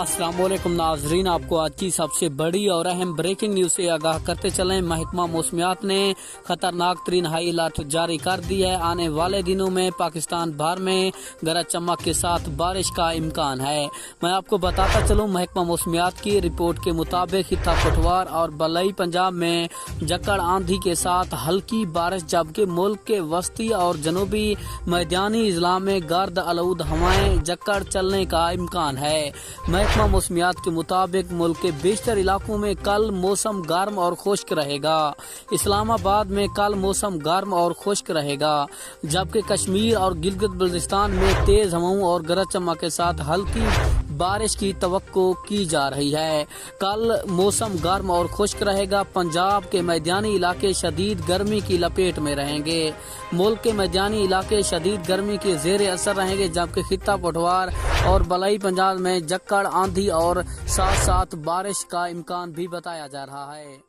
अस्सलाम वालेकुम नाजरीन, आपको आज की सबसे बड़ी और अहम ब्रेकिंग न्यूज से आगाह करते चलें। महकमा मौसमियात ने खतरनाक तरीन हाई अलर्ट जारी कर दी है। आने वाले दिनों में पाकिस्तान भर में गरज चमक के साथ बारिश का इम्कान है। मैं आपको बताता चलूं, महकमा मौसमियात की रिपोर्ट के मुताबिक खित्ता पटवार और बलई पंजाब में जक्कड़ आंधी के साथ हल्की बारिश, जबकि मुल्क के वस्ती और जनूबी मैदानी इजला में गर्द आलूद हवाएं जक्कड़ चलने का इम्कान है। महकमा मौसमियात के मुताबिक मुल्क के बेशतर इलाकों में कल मौसम गर्म और खुश्क रहेगा। इस्लामाबाद में कल मौसम गर्म और खुश्क रहेगा, जबकि कश्मीर और गिलगित बल्तिस्तान में तेज हवाओं और गरज चमक के साथ हल्की बारिश की तवक्को की जा रही है। कल मौसम गर्म और खुश्क रहेगा। पंजाब के मैदानी इलाके शदीद गर्मी की लपेट में रहेंगे। मुल्क के मैदानी इलाके शदीद गर्मी के जेर असर रहेंगे, जबकि खित्ता पटवार और बलई पंजाब में जक्कड़ आंधी और साथ साथ बारिश का इम्कान भी बताया जा रहा है।